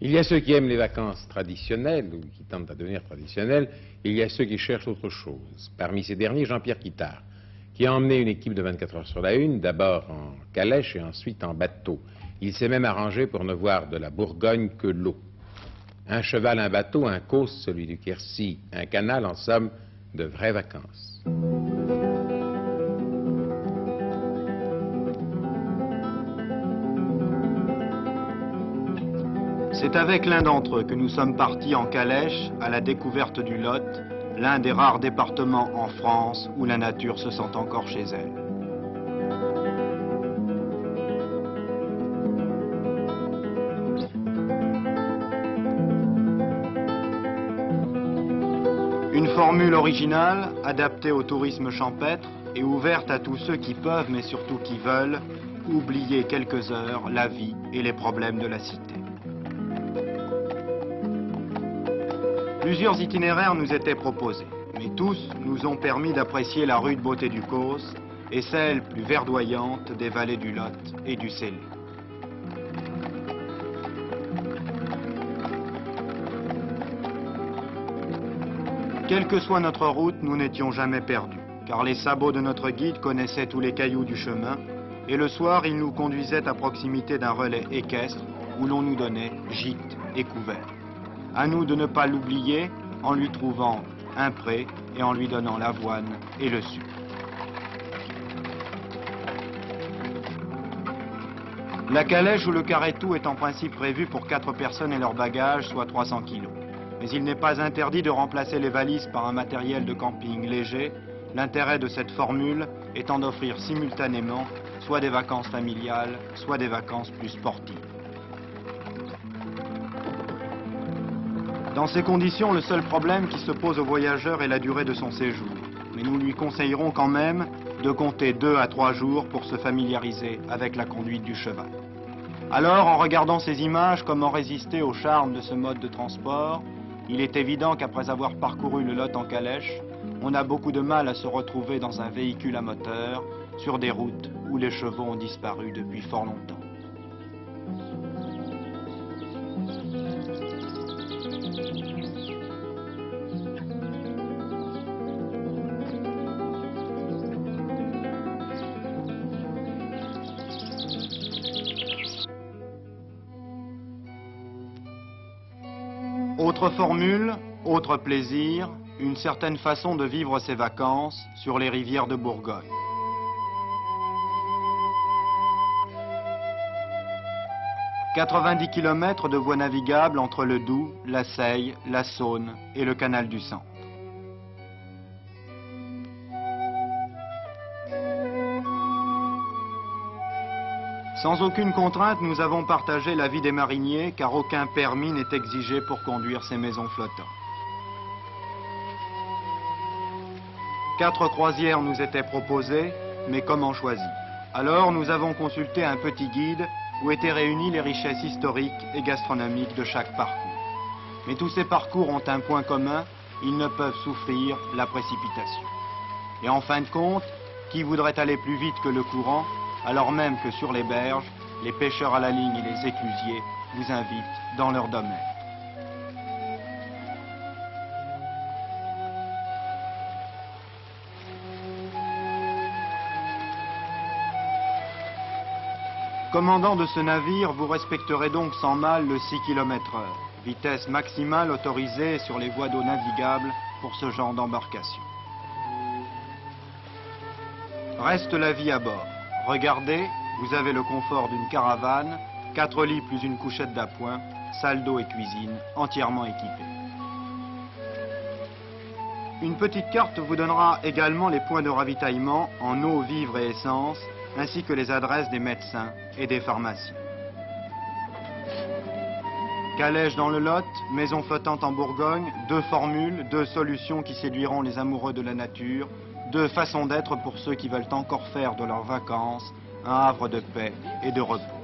Il y a ceux qui aiment les vacances traditionnelles, ou qui tentent à devenir traditionnelles, et il y a ceux qui cherchent autre chose. Parmi ces derniers, Jean-Pierre Quittard, qui a emmené une équipe de 24 heures sur la Une, d'abord en calèche et ensuite en bateau. Il s'est même arrangé pour ne voir de la Bourgogne que l'eau. Un cheval, un bateau, un causse, celui du Quercy, un canal, en somme, de vraies vacances. C'est avec l'un d'entre eux que nous sommes partis en calèche à la découverte du Lot, l'un des rares départements en France où la nature se sent encore chez elle. Une formule originale, adaptée au tourisme champêtre et ouverte à tous ceux qui peuvent, mais surtout qui veulent, oublier quelques heures la vie et les problèmes de la cité. Plusieurs itinéraires nous étaient proposés, mais tous nous ont permis d'apprécier la rude beauté du Causse et celle plus verdoyante des vallées du Lot et du Célé. Quelle que soit notre route, nous n'étions jamais perdus, car les sabots de notre guide connaissaient tous les cailloux du chemin, et le soir, il nous conduisait à proximité d'un relais équestre où l'on nous donnait gîte et couvert. À nous de ne pas l'oublier en lui trouvant un pré et en lui donnant l'avoine et le sucre. La calèche ou le carretou est en principe prévu pour 4 personnes et leurs bagages, soit 300 kilos. Mais il n'est pas interdit de remplacer les valises par un matériel de camping léger, l'intérêt de cette formule étant d'offrir simultanément soit des vacances familiales, soit des vacances plus sportives. Dans ces conditions, le seul problème qui se pose au voyageur est la durée de son séjour. Mais nous lui conseillerons quand même de compter 2 à 3 jours pour se familiariser avec la conduite du cheval. Alors, en regardant ces images, comment résister au charme de ce mode de transport? Il est évident qu'après avoir parcouru le Lot en calèche, on a beaucoup de mal à se retrouver dans un véhicule à moteur, sur des routes où les chevaux ont disparu depuis fort longtemps. Autre formule, autre plaisir, une certaine façon de vivre ses vacances sur les rivières de Bourgogne. « 90 km de voies navigables entre le Doubs, la Seille, la Saône et le canal du Centre. Sans aucune contrainte, nous avons partagé la vie des mariniers, car aucun permis n'est exigé pour conduire ces maisons flottantes. 4 croisières nous étaient proposées, mais comment choisir? Alors nous avons consulté un petit guide où étaient réunies les richesses historiques et gastronomiques de chaque parcours. Mais tous ces parcours ont un point commun, ils ne peuvent souffrir la précipitation. Et en fin de compte, qui voudrait aller plus vite que le courant, alors même que sur les berges, les pêcheurs à la ligne et les éclusiers vous invitent dans leur domaine. Commandant de ce navire, vous respecterez donc sans mal le 6 km/h, vitesse maximale autorisée sur les voies d'eau navigables pour ce genre d'embarcation. Reste la vie à bord. Regardez, vous avez le confort d'une caravane, 4 lits plus une couchette d'appoint, salle d'eau et cuisine, entièrement équipée. Une petite carte vous donnera également les points de ravitaillement en eau, vivres et essence, ainsi que les adresses des médecins et des pharmaciens. Calèche dans le Lot, maison flottante en Bourgogne, 2 formules, 2 solutions qui séduiront les amoureux de la nature, 2 façons d'être pour ceux qui veulent encore faire de leurs vacances un havre de paix et de repos.